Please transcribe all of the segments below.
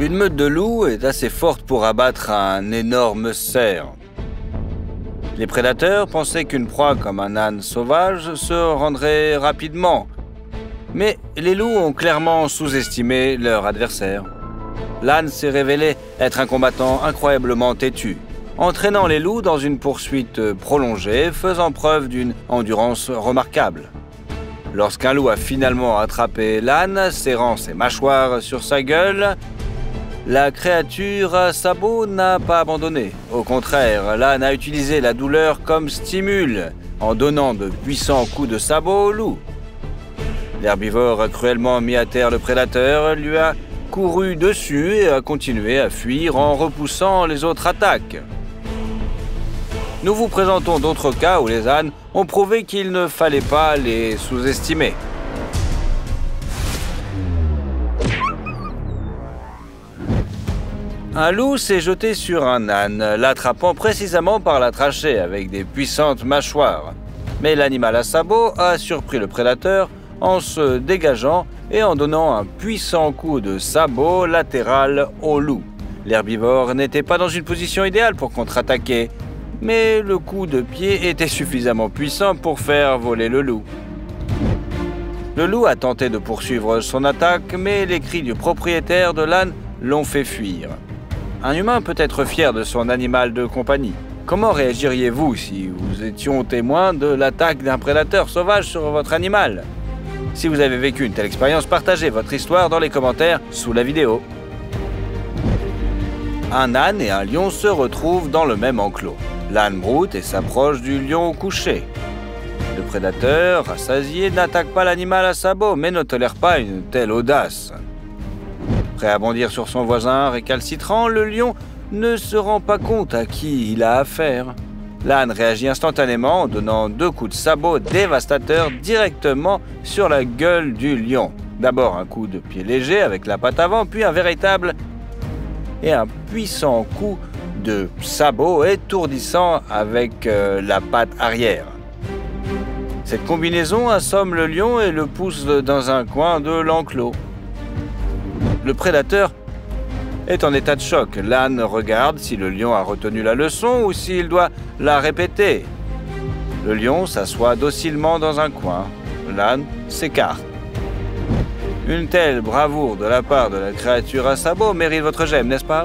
Une meute de loups est assez forte pour abattre un énorme cerf. Les prédateurs pensaient qu'une proie comme un âne sauvage se rendrait rapidement. Mais les loups ont clairement sous-estimé leur adversaire. L'âne s'est révélé être un combattant incroyablement têtu, entraînant les loups dans une poursuite prolongée, faisant preuve d'une endurance remarquable. Lorsqu'un loup a finalement attrapé l'âne, serrant ses mâchoires sur sa gueule, la créature à sabots n'a pas abandonné. Au contraire, l'âne a utilisé la douleur comme stimule, en donnant de puissants coups de sabot au loup. L'herbivore a cruellement mis à terre le prédateur, lui a couru dessus et a continué à fuir en repoussant les autres attaques. Nous vous présentons d'autres cas où les ânes ont prouvé qu'il ne fallait pas les sous-estimer. Un loup s'est jeté sur un âne, l'attrapant précisément par la trachée avec des puissantes mâchoires. Mais l'animal à sabots a surpris le prédateur en se dégageant et en donnant un puissant coup de sabot latéral au loup. L'herbivore n'était pas dans une position idéale pour contre-attaquer, mais le coup de pied était suffisamment puissant pour faire voler le loup. Le loup a tenté de poursuivre son attaque, mais les cris du propriétaire de l'âne l'ont fait fuir. Un humain peut être fier de son animal de compagnie. Comment réagiriez-vous si vous étions témoin de l'attaque d'un prédateur sauvage sur votre animal? Si vous avez vécu une telle expérience, partagez votre histoire dans les commentaires sous la vidéo. Un âne et un lion se retrouvent dans le même enclos. L'âne broute et s'approche du lion couché. Le prédateur, rassasié, n'attaque pas l'animal à sabots, mais ne tolère pas une telle audace. Prêt à bondir sur son voisin récalcitrant, le lion ne se rend pas compte à qui il a affaire. L'âne réagit instantanément en donnant 2 coups de sabot dévastateurs directement sur la gueule du lion. D'abord un coup de pied léger avec la patte avant, puis un véritable et un puissant coup de sabot étourdissant avec la patte arrière. Cette combinaison assomme le lion et le pousse dans un coin de l'enclos. Le prédateur est en état de choc. L'âne regarde si le lion a retenu la leçon ou s'il doit la répéter. Le lion s'assoit docilement dans un coin. L'âne s'écarte. Une telle bravoure de la part de la créature à sabots mérite votre j'aime, n'est-ce pas?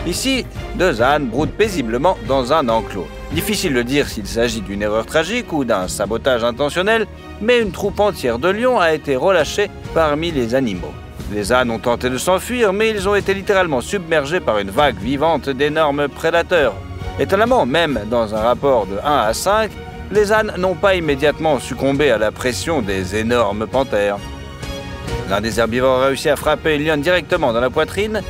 Ici, 2 ânes broutent paisiblement dans un enclos. Difficile de dire s'il s'agit d'une erreur tragique ou d'un sabotage intentionnel, mais une troupe entière de lions a été relâchée parmi les animaux. Les ânes ont tenté de s'enfuir, mais ils ont été littéralement submergés par une vague vivante d'énormes prédateurs. Étonnamment, même dans un rapport de 1 à 5, les ânes n'ont pas immédiatement succombé à la pression des énormes panthères. L'un des herbivores a réussi à frapper une lionne directement dans la poitrine,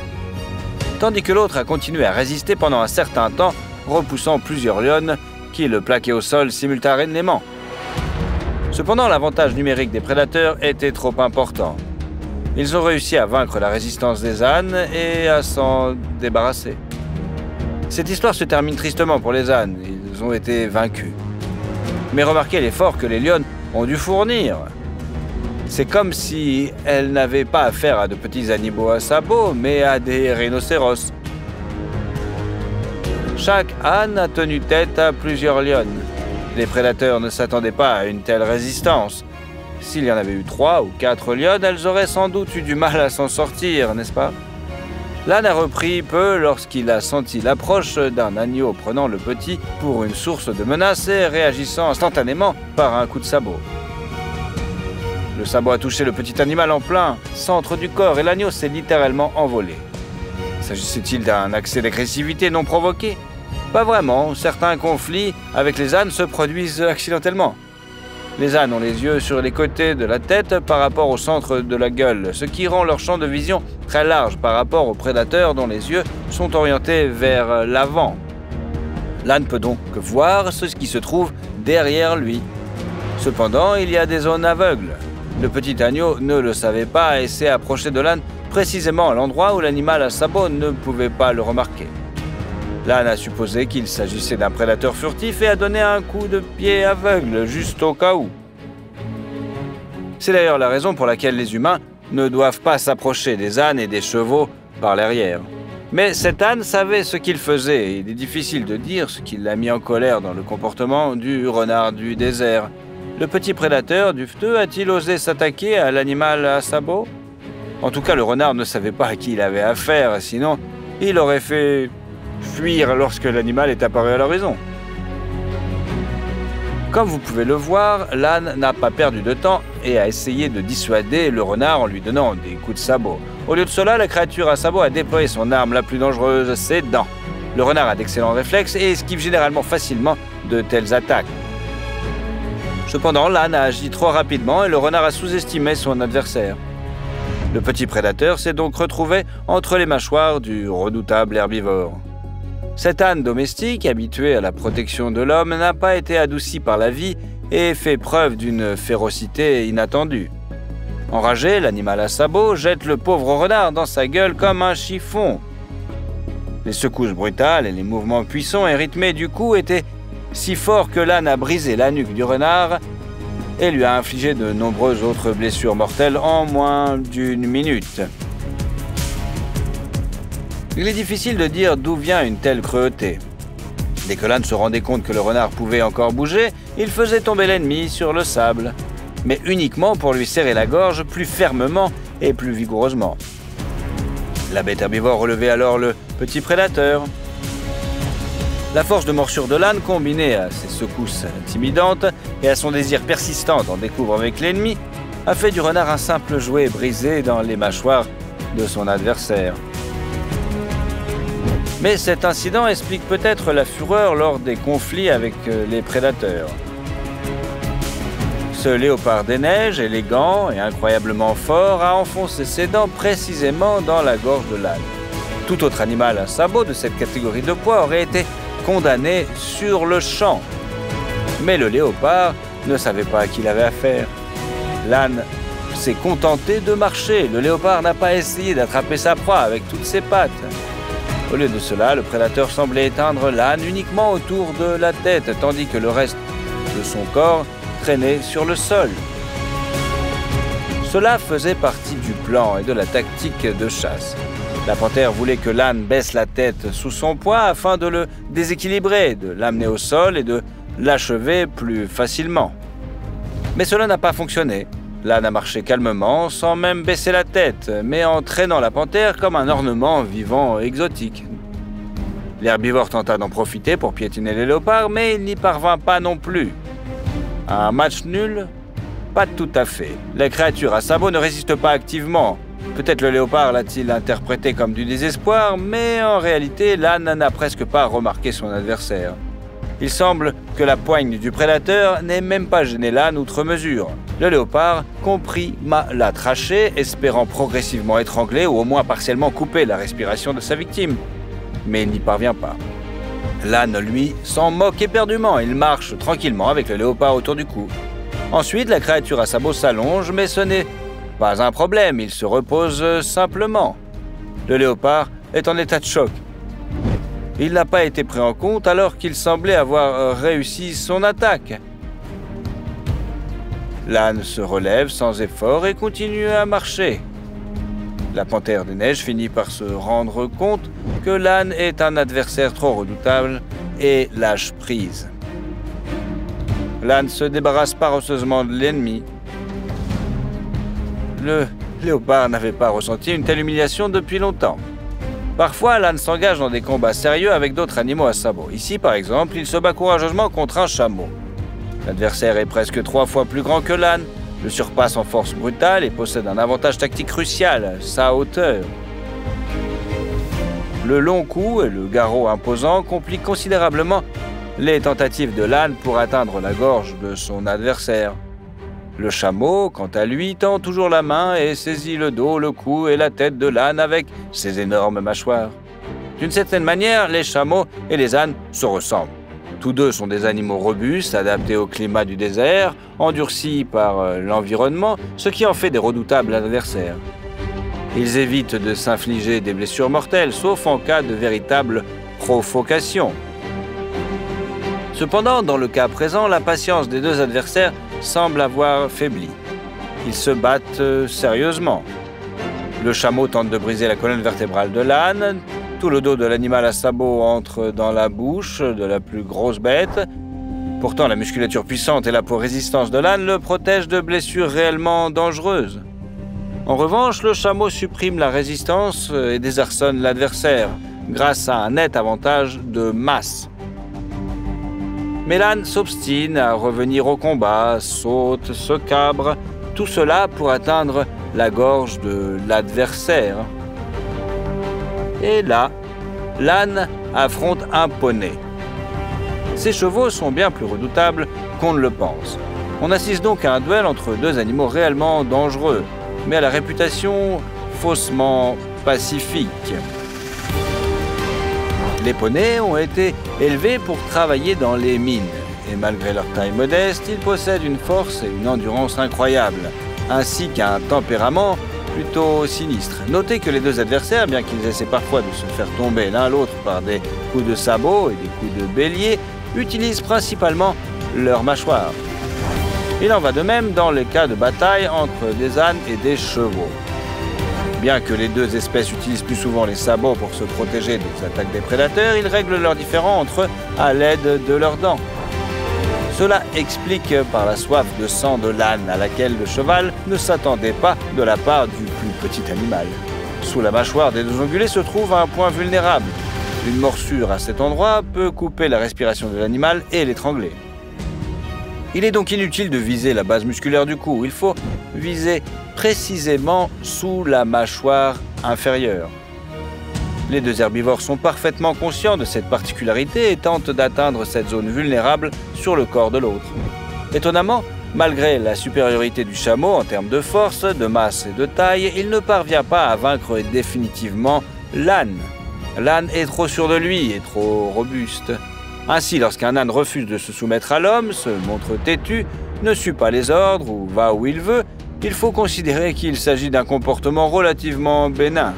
tandis que l'autre a continué à résister pendant un certain temps, repoussant plusieurs lionnes qui le plaquaient au sol simultanément. Cependant, l'avantage numérique des prédateurs était trop important. Ils ont réussi à vaincre la résistance des ânes et à s'en débarrasser. Cette histoire se termine tristement pour les ânes, ils ont été vaincus. Mais remarquez l'effort que les lionnes ont dû fournir. C'est comme si elles n'avaient pas affaire à de petits animaux à sabots, mais à des rhinocéros. Chaque âne a tenu tête à plusieurs lionnes. Les prédateurs ne s'attendaient pas à une telle résistance. S'il y en avait eu 3 ou 4 lionnes, elles auraient sans doute eu du mal à s'en sortir, n'est-ce pas? L'âne a repris peu lorsqu'il a senti l'approche d'un agneau prenant le petit pour une source de menace et réagissant instantanément par un coup de sabot. Le sabot a touché le petit animal en plein centre du corps et l'agneau s'est littéralement envolé. S'agissait-il d'un accès d'agressivité non provoqué? Pas vraiment, certains conflits avec les ânes se produisent accidentellement. Les ânes ont les yeux sur les côtés de la tête par rapport au centre de la gueule, ce qui rend leur champ de vision très large par rapport aux prédateurs dont les yeux sont orientés vers l'avant. L'âne peut donc voir ce qui se trouve derrière lui. Cependant, il y a des zones aveugles. Le petit agneau ne le savait pas et s'est approché de l'âne précisément à l'endroit où l'animal à sabots ne pouvait pas le remarquer. L'âne a supposé qu'il s'agissait d'un prédateur furtif et a donné un coup de pied aveugle, juste au cas où. C'est d'ailleurs la raison pour laquelle les humains ne doivent pas s'approcher des ânes et des chevaux par l'arrière. Mais cet âne savait ce qu'il faisait, et il est difficile de dire ce qui l'a mis en colère dans le comportement du renard du désert. Le petit prédateur duveteux a-t-il osé s'attaquer à l'animal à sabots? En tout cas, le renard ne savait pas à qui il avait affaire, sinon il aurait fait fuir lorsque l'animal est apparu à l'horizon. Comme vous pouvez le voir, l'âne n'a pas perdu de temps et a essayé de dissuader le renard en lui donnant des coups de sabot. Au lieu de cela, la créature à sabot a déployé son arme la plus dangereuse, ses dents. Le renard a d'excellents réflexes et esquive généralement facilement de telles attaques. Cependant, l'âne a agi trop rapidement et le renard a sous-estimé son adversaire. Le petit prédateur s'est donc retrouvé entre les mâchoires du redoutable herbivore. Cet âne domestique, habitué à la protection de l'homme, n'a pas été adouci par la vie et fait preuve d'une férocité inattendue. Enragé, l'animal à sabots jette le pauvre renard dans sa gueule comme un chiffon. Les secousses brutales et les mouvements puissants et rythmés du coup étaient si forts que l'âne a brisé la nuque du renard et lui a infligé de nombreuses autres blessures mortelles en moins d'une minute. Il est difficile de dire d'où vient une telle cruauté. Dès que l'âne se rendait compte que le renard pouvait encore bouger, il faisait tomber l'ennemi sur le sable, mais uniquement pour lui serrer la gorge plus fermement et plus vigoureusement. La bête herbivore relevait alors le petit prédateur. La force de morsure de l'âne, combinée à ses secousses intimidantes et à son désir persistant d'en découvrir avec l'ennemi, a fait du renard un simple jouet brisé dans les mâchoires de son adversaire. Mais cet incident explique peut-être la fureur lors des conflits avec les prédateurs. Ce léopard des neiges, élégant et incroyablement fort, a enfoncé ses dents précisément dans la gorge de l'âne. Tout autre animal à sabots de cette catégorie de poids aurait été condamné sur le champ. Mais le léopard ne savait pas à qui il avait affaire. L'âne s'est contenté de marcher. Le léopard n'a pas essayé d'attraper sa proie avec toutes ses pattes. Au lieu de cela, le prédateur semblait éteindre l'âne uniquement autour de la tête, tandis que le reste de son corps traînait sur le sol. Cela faisait partie du plan et de la tactique de chasse. La panthère voulait que l'âne baisse la tête sous son poids afin de le déséquilibrer, de l'amener au sol et de l'achever plus facilement. Mais cela n'a pas fonctionné. L'âne a marché calmement, sans même baisser la tête, mais en traînant la panthère comme un ornement vivant exotique. L'herbivore tenta d'en profiter pour piétiner les léopards, mais il n'y parvint pas non plus. Un match nul? Pas tout à fait. La créature à sabots ne résiste pas activement. Peut-être le léopard l'a-t-il interprété comme du désespoir, mais en réalité, l'âne n'a presque pas remarqué son adversaire. Il semble que la poigne du prédateur n'ait même pas gêné l'âne outre mesure. Le léopard comprima la trachée, espérant progressivement étrangler ou au moins partiellement couper la respiration de sa victime. Mais il n'y parvient pas. L'âne, lui, s'en moque éperdument. Il marche tranquillement avec le léopard autour du cou. Ensuite, la créature à sabots s'allonge, mais ce n'est pas un problème. Il se repose simplement. Le léopard est en état de choc. Il n'a pas été pris en compte alors qu'il semblait avoir réussi son attaque. L'âne se relève sans effort et continue à marcher. La panthère des neiges finit par se rendre compte que l'âne est un adversaire trop redoutable et lâche prise. L'âne se débarrasse paresseusement de l'ennemi. Le léopard n'avait pas ressenti une telle humiliation depuis longtemps. Parfois, l'âne s'engage dans des combats sérieux avec d'autres animaux à sabots. Ici, par exemple, il se bat courageusement contre un chameau. L'adversaire est presque 3 fois plus grand que l'âne, le surpasse en force brutale et possède un avantage tactique crucial, sa hauteur. Le long cou et le garrot imposant compliquent considérablement les tentatives de l'âne pour atteindre la gorge de son adversaire. Le chameau, quant à lui, tend toujours la main et saisit le dos, le cou et la tête de l'âne avec ses énormes mâchoires. D'une certaine manière, les chameaux et les ânes se ressemblent. Tous deux sont des animaux robustes, adaptés au climat du désert, endurcis par l'environnement, ce qui en fait des redoutables adversaires. Ils évitent de s'infliger des blessures mortelles, sauf en cas de véritable provocation. Cependant, dans le cas présent, la patience des deux adversaires semble avoir faibli. Ils se battent sérieusement. Le chameau tente de briser la colonne vertébrale de l'âne. Tout le dos de l'animal à sabots entre dans la bouche de la plus grosse bête. Pourtant, la musculature puissante et la peau résistante de l'âne le protègent de blessures réellement dangereuses. En revanche, le chameau supprime la résistance et désarçonne l'adversaire, grâce à un net avantage de masse. Mais l'âne s'obstine à revenir au combat, saute, se cabre, tout cela pour atteindre la gorge de l'adversaire. Et là, l'âne affronte un poney. Ces chevaux sont bien plus redoutables qu'on ne le pense. On assiste donc à un duel entre deux animaux réellement dangereux, mais à la réputation faussement pacifique. Les poneys ont été élevés pour travailler dans les mines, et malgré leur taille modeste, ils possèdent une force et une endurance incroyables, ainsi qu'un tempérament plutôt sinistre. Notez que les deux adversaires, bien qu'ils essaient parfois de se faire tomber l'un l'autre par des coups de sabot et des coups de bélier, utilisent principalement leurs mâchoires. Il en va de même dans les cas de bataille entre des ânes et des chevaux. Bien que les deux espèces utilisent plus souvent les sabots pour se protéger des attaques des prédateurs, ils règlent leurs différends entre eux à l'aide de leurs dents. Cela explique par la soif de sang de l'âne à laquelle le cheval ne s'attendait pas de la part du plus petit animal. Sous la mâchoire des deux ongulés se trouve un point vulnérable. Une morsure à cet endroit peut couper la respiration de l'animal et l'étrangler. Il est donc inutile de viser la base musculaire du cou. Il faut viser précisément sous la mâchoire inférieure. Les deux herbivores sont parfaitement conscients de cette particularité et tentent d'atteindre cette zone vulnérable sur le corps de l'autre. Étonnamment, malgré la supériorité du chameau en termes de force, de masse et de taille, il ne parvient pas à vaincre définitivement l'âne. L'âne est trop sûr de lui et trop robuste. Ainsi, lorsqu'un âne refuse de se soumettre à l'homme, se montre têtu, ne suit pas les ordres ou va où il veut, il faut considérer qu'il s'agit d'un comportement relativement bénin.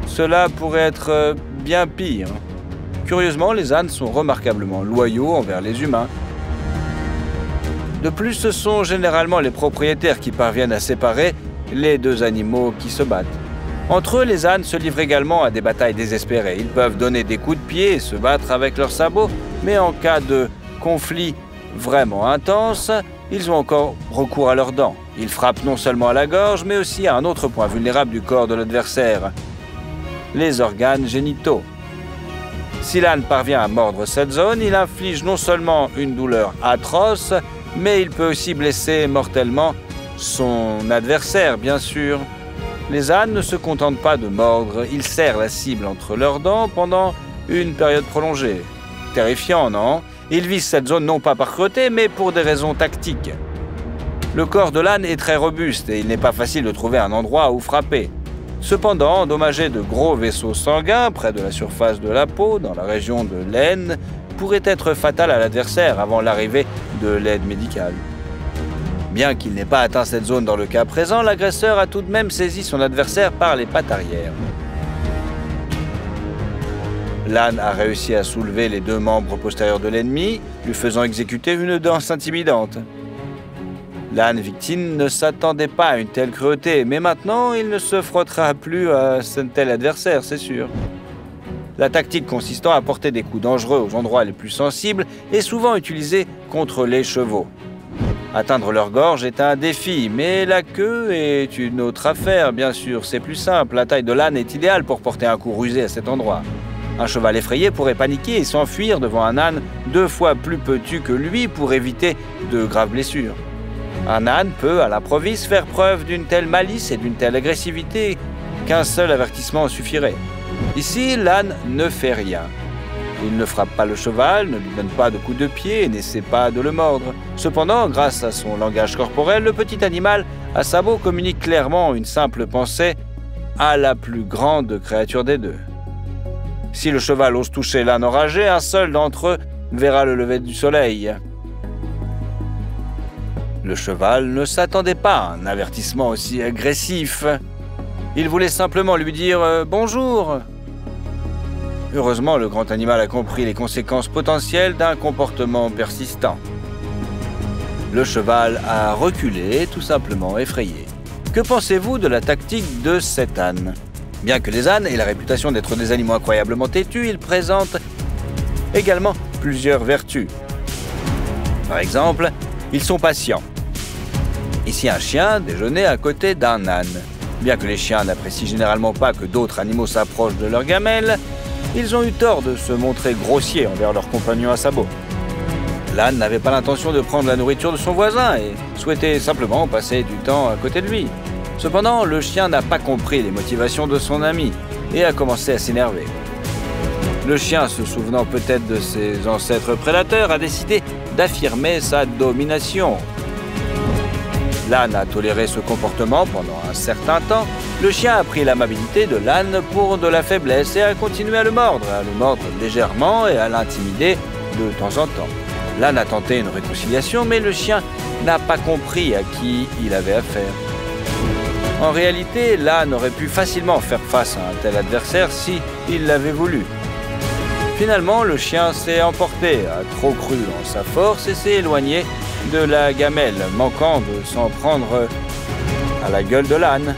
Cela pourrait être bien pire. Curieusement, les ânes sont remarquablement loyaux envers les humains. De plus, ce sont généralement les propriétaires qui parviennent à séparer les deux animaux qui se battent. Entre eux, les ânes se livrent également à des batailles désespérées. Ils peuvent donner des coups de pied et se battre avec leurs sabots, mais en cas de conflit vraiment intense, ils ont encore recours à leurs dents. Ils frappent non seulement à la gorge, mais aussi à un autre point vulnérable du corps de l'adversaire, les organes génitaux. Si l'âne parvient à mordre cette zone, il inflige non seulement une douleur atroce, mais il peut aussi blesser mortellement son adversaire, bien sûr. Les ânes ne se contentent pas de mordre, ils serrent la cible entre leurs dents pendant une période prolongée. Terrifiant, non? Ils visent cette zone non pas par cruauté, mais pour des raisons tactiques. Le corps de l'âne est très robuste et il n'est pas facile de trouver un endroit où frapper. Cependant, endommager de gros vaisseaux sanguins près de la surface de la peau, dans la région de l'aine, pourrait être fatal à l'adversaire avant l'arrivée de l'aide médicale. Bien qu'il n'ait pas atteint cette zone dans le cas présent, l'agresseur a tout de même saisi son adversaire par les pattes arrière. L'âne a réussi à soulever les deux membres postérieurs de l'ennemi, lui faisant exécuter une danse intimidante. L'âne victime ne s'attendait pas à une telle cruauté, mais maintenant il ne se frottera plus à un tel adversaire, c'est sûr. La tactique consistant à porter des coups dangereux aux endroits les plus sensibles est souvent utilisée contre les chevaux. Atteindre leur gorge est un défi, mais la queue est une autre affaire, bien sûr. C'est plus simple, la taille de l'âne est idéale pour porter un coup rusé à cet endroit. Un cheval effrayé pourrait paniquer et s'enfuir devant un âne 2 fois plus petit que lui pour éviter de graves blessures. Un âne peut, à l'improviste, faire preuve d'une telle malice et d'une telle agressivité qu'un seul avertissement suffirait. Ici, l'âne ne fait rien. Il ne frappe pas le cheval, ne lui donne pas de coups de pied et n'essaie pas de le mordre. Cependant, grâce à son langage corporel, le petit animal à sabots communique clairement une simple pensée à la plus grande créature des deux. Si le cheval ose toucher l'âne enragé, un seul d'entre eux verra le lever du soleil. Le cheval ne s'attendait pas à un avertissement aussi agressif. Il voulait simplement lui dire « bonjour ». Heureusement, le grand animal a compris les conséquences potentielles d'un comportement persistant. Le cheval a reculé, tout simplement effrayé. Que pensez-vous de la tactique de cet âne? Bien que les ânes aient la réputation d'être des animaux incroyablement têtus, ils présentent également plusieurs vertus. Par exemple, ils sont patients. Ici, un chien déjeunait à côté d'un âne. Bien que les chiens n'apprécient généralement pas que d'autres animaux s'approchent de leur gamelle, ils ont eu tort de se montrer grossiers envers leurs compagnons à sabots. L'âne n'avait pas l'intention de prendre la nourriture de son voisin et souhaitait simplement passer du temps à côté de lui. Cependant, le chien n'a pas compris les motivations de son ami et a commencé à s'énerver. Le chien, se souvenant peut-être de ses ancêtres prédateurs, a décidé d'affirmer sa domination. L'âne a toléré ce comportement pendant un certain temps. Le chien a pris l'amabilité de l'âne pour de la faiblesse et a continué à le mordre légèrement et à l'intimider de temps en temps. L'âne a tenté une réconciliation, mais le chien n'a pas compris à qui il avait affaire. En réalité, l'âne aurait pu facilement faire face à un tel adversaire si il l'avait voulu. Finalement, le chien s'est emporté, a trop cru en sa force et s'est éloigné de la gamelle, manquant de s'en prendre à la gueule de l'âne.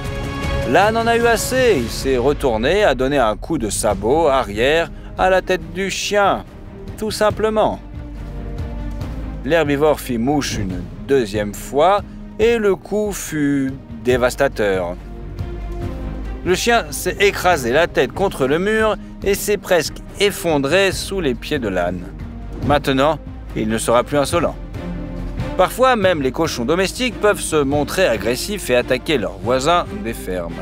L'âne en a eu assez, il s'est retourné, a donné un coup de sabot arrière à la tête du chien, tout simplement. L'herbivore fit mouche une deuxième fois et le coup fut dévastateur. Le chien s'est écrasé la tête contre le mur et s'est presque effondré sous les pieds de l'âne. Maintenant, il ne sera plus insolent. Parfois, même les cochons domestiques peuvent se montrer agressifs et attaquer leurs voisins des fermes.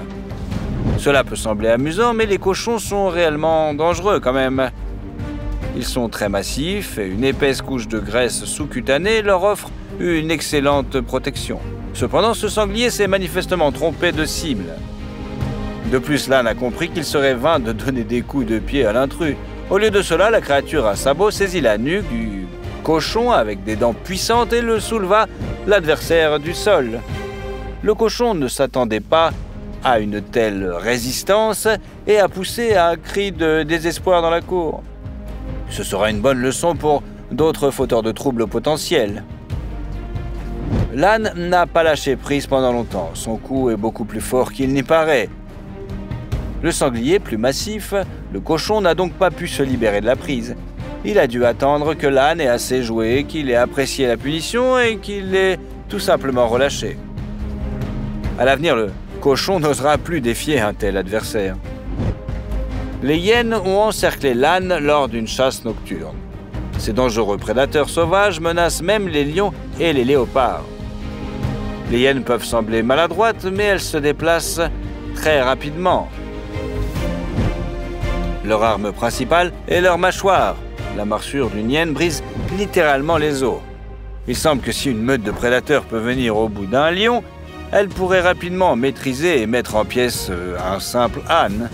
Cela peut sembler amusant, mais les cochons sont réellement dangereux quand même. Ils sont très massifs et une épaisse couche de graisse sous-cutanée leur offre une excellente protection. Cependant, ce sanglier s'est manifestement trompé de cible. De plus, l'âne a compris qu'il serait vain de donner des coups de pied à l'intrus. Au lieu de cela, la créature à sabots saisit la nuque du cochon avec des dents puissantes et le souleva l'adversaire du sol. Le cochon ne s'attendait pas à une telle résistance et a poussé un cri de désespoir dans la cour. Ce sera une bonne leçon pour d'autres fauteurs de troubles potentiels. L'âne n'a pas lâché prise pendant longtemps. Son coup est beaucoup plus fort qu'il n'y paraît. Le sanglier, plus massif, le cochon n'a donc pas pu se libérer de la prise. Il a dû attendre que l'âne ait assez joué, qu'il ait apprécié la punition et qu'il l'ait tout simplement relâché. À l'avenir, le cochon n'osera plus défier un tel adversaire. Les hyènes ont encerclé l'âne lors d'une chasse nocturne. Ces dangereux prédateurs sauvages menacent même les lions et les léopards. Les hyènes peuvent sembler maladroites, mais elles se déplacent très rapidement. Leur arme principale est leur mâchoire. La morsure d'une hyène brise littéralement les os. Il semble que si une meute de prédateurs peut venir au bout d'un lion, elle pourrait rapidement maîtriser et mettre en pièces un simple âne.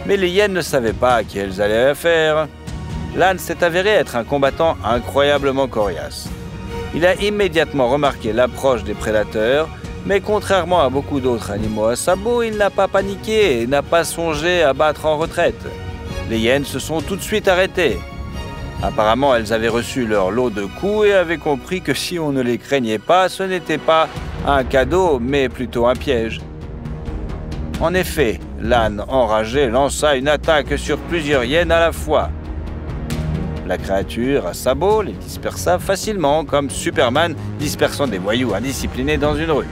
Mais les hyènes ne savaient pas à qui elles allaient affaire. L'âne s'est avéré être un combattant incroyablement coriace. Il a immédiatement remarqué l'approche des prédateurs, mais contrairement à beaucoup d'autres animaux à sabots, il n'a pas paniqué et n'a pas songé à battre en retraite. Les hyènes se sont tout de suite arrêtées. Apparemment, elles avaient reçu leur lot de coups et avaient compris que si on ne les craignait pas, ce n'était pas un cadeau, mais plutôt un piège. En effet, l'âne enragé lança une attaque sur plusieurs hyènes à la fois. La créature à sabots les dispersa facilement, comme Superman dispersant des voyous indisciplinés dans une rue.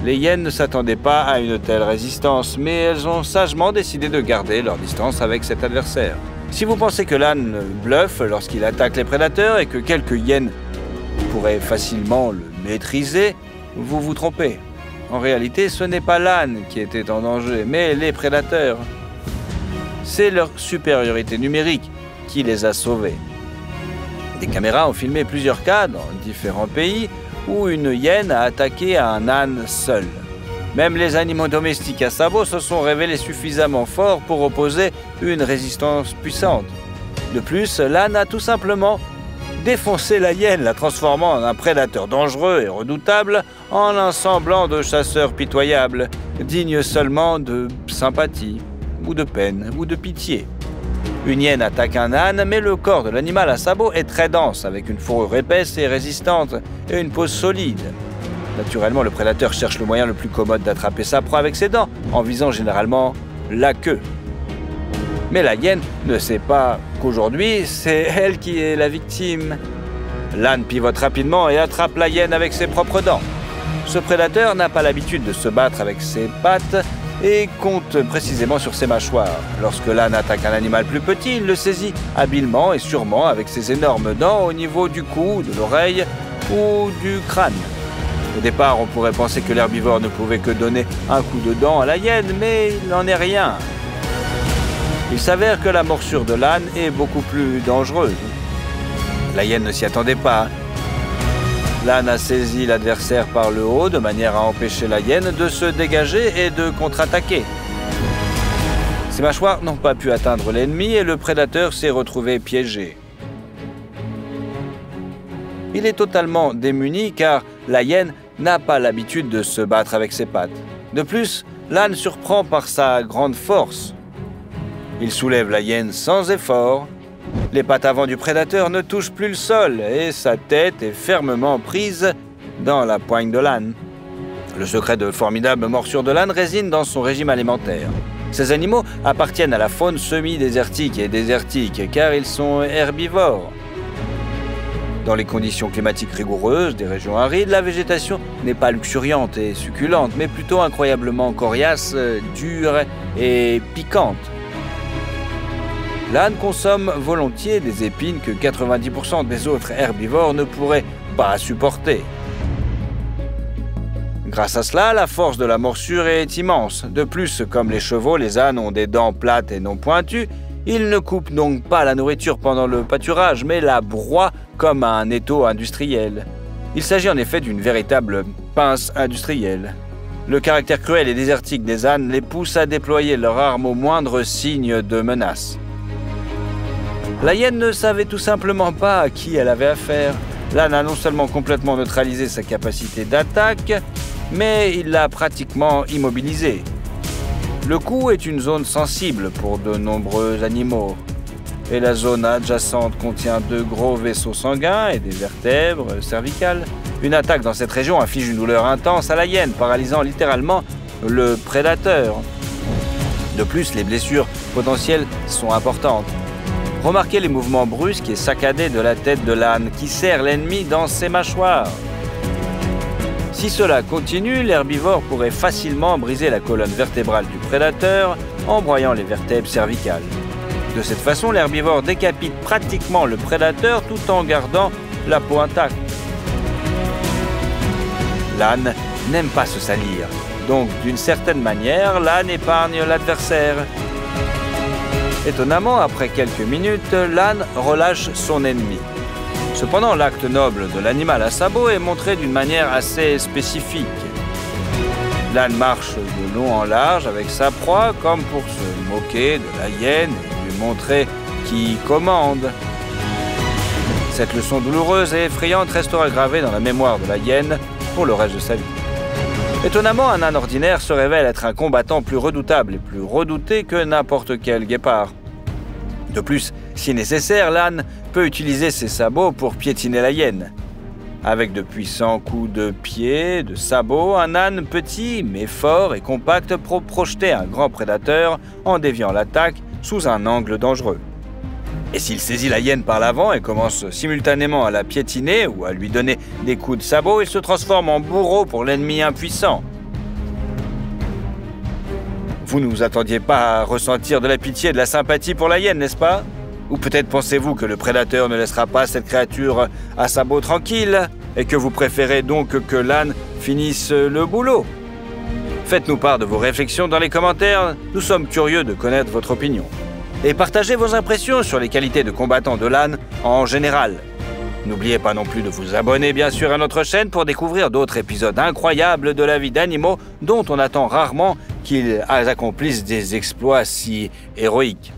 Les hyènes ne s'attendaient pas à une telle résistance, mais elles ont sagement décidé de garder leur distance avec cet adversaire. Si vous pensez que l'âne bluffe lorsqu'il attaque les prédateurs et que quelques hyènes pourraient facilement le maîtriser, vous vous trompez. En réalité, ce n'est pas l'âne qui était en danger, mais les prédateurs. C'est leur supériorité numérique qui les a sauvés. Des caméras ont filmé plusieurs cas dans différents pays où une hyène a attaqué un âne seul. Même les animaux domestiques à sabots se sont révélés suffisamment forts pour opposer une résistance puissante. De plus, l'âne a tout simplement défoncé la hyène, la transformant en un prédateur dangereux et redoutable, en un semblant de chasseur pitoyable, digne seulement de sympathie, ou de peine, ou de pitié. Une hyène attaque un âne, mais le corps de l'animal à sabots est très dense, avec une fourrure épaisse et résistante, et une peau solide. Naturellement, le prédateur cherche le moyen le plus commode d'attraper sa proie avec ses dents, en visant généralement la queue. Mais la hyène ne sait pas qu'aujourd'hui, c'est elle qui est la victime. L'âne pivote rapidement et attrape la hyène avec ses propres dents. Ce prédateur n'a pas l'habitude de se battre avec ses pattes et compte précisément sur ses mâchoires. Lorsque l'âne attaque un animal plus petit, il le saisit habilement et sûrement avec ses énormes dents au niveau du cou, de l'oreille ou du crâne. Au départ, on pourrait penser que l'herbivore ne pouvait que donner un coup de dent à la hyène, mais il n'en est rien. Il s'avère que la morsure de l'âne est beaucoup plus dangereuse. La hyène ne s'y attendait pas. L'âne a saisi l'adversaire par le haut de manière à empêcher la hyène de se dégager et de contre-attaquer. Ses mâchoires n'ont pas pu atteindre l'ennemi et le prédateur s'est retrouvé piégé. Il est totalement démuni car la hyène n'a pas l'habitude de se battre avec ses pattes. De plus, l'âne surprend par sa grande force. Il soulève la hyène sans effort. Les pattes avant du prédateur ne touchent plus le sol et sa tête est fermement prise dans la poigne de l'âne. Le secret de formidables morsures de l'âne réside dans son régime alimentaire. Ces animaux appartiennent à la faune semi-désertique et désertique car ils sont herbivores. Dans les conditions climatiques rigoureuses des régions arides, la végétation n'est pas luxuriante et succulente, mais plutôt incroyablement coriace, dure et piquante. L'âne consomme volontiers des épines que 90% des autres herbivores ne pourraient pas supporter. Grâce à cela, la force de la morsure est immense. De plus, comme les chevaux, les ânes ont des dents plates et non pointues. Ils ne coupent donc pas la nourriture pendant le pâturage, mais la broient comme un étau industriel. Il s'agit en effet d'une véritable pince industrielle. Le caractère cruel et désertique des ânes les pousse à déployer leur arme au moindre signe de menace. La hyène ne savait tout simplement pas à qui elle avait affaire. L'âne a non seulement complètement neutralisé sa capacité d'attaque, mais il l'a pratiquement immobilisée. Le cou est une zone sensible pour de nombreux animaux, et la zone adjacente contient de gros vaisseaux sanguins et des vertèbres cervicales. Une attaque dans cette région inflige une douleur intense à la hyène, paralysant littéralement le prédateur. De plus, les blessures potentielles sont importantes. Remarquez les mouvements brusques et saccadés de la tête de l'âne qui serre l'ennemi dans ses mâchoires. Si cela continue, l'herbivore pourrait facilement briser la colonne vertébrale du prédateur en broyant les vertèbres cervicales. De cette façon, l'herbivore décapite pratiquement le prédateur tout en gardant la peau intacte. L'âne n'aime pas se salir, donc d'une certaine manière, l'âne épargne l'adversaire. Étonnamment, après quelques minutes, l'âne relâche son ennemi. Cependant, l'acte noble de l'animal à sabots est montré d'une manière assez spécifique. L'âne marche de long en large avec sa proie, comme pour se moquer de la hyène et lui montrer qui commande. Cette leçon douloureuse et effrayante restera gravée dans la mémoire de la hyène pour le reste de sa vie. Étonnamment, un âne ordinaire se révèle être un combattant plus redoutable et plus redouté que n'importe quel guépard. De plus, si nécessaire, l'âne peut utiliser ses sabots pour piétiner la hyène. Avec de puissants coups de pied, de sabots, un âne petit mais fort et compact peut projeter un grand prédateur en déviant l'attaque sous un angle dangereux. Et s'il saisit la hyène par l'avant et commence simultanément à la piétiner ou à lui donner des coups de sabot, il se transforme en bourreau pour l'ennemi impuissant. Vous ne vous attendiez pas à ressentir de la pitié et de la sympathie pour la hyène, n'est-ce pas? Ou peut-être pensez-vous que le prédateur ne laissera pas cette créature à sabot tranquille et que vous préférez donc que l'âne finisse le boulot? Faites-nous part de vos réflexions dans les commentaires, nous sommes curieux de connaître votre opinion. Et partagez vos impressions sur les qualités de combattant de l'âne en général. N'oubliez pas non plus de vous abonner bien sûr à notre chaîne pour découvrir d'autres épisodes incroyables de la vie d'animaux dont on attend rarement qu'ils accomplissent des exploits si héroïques.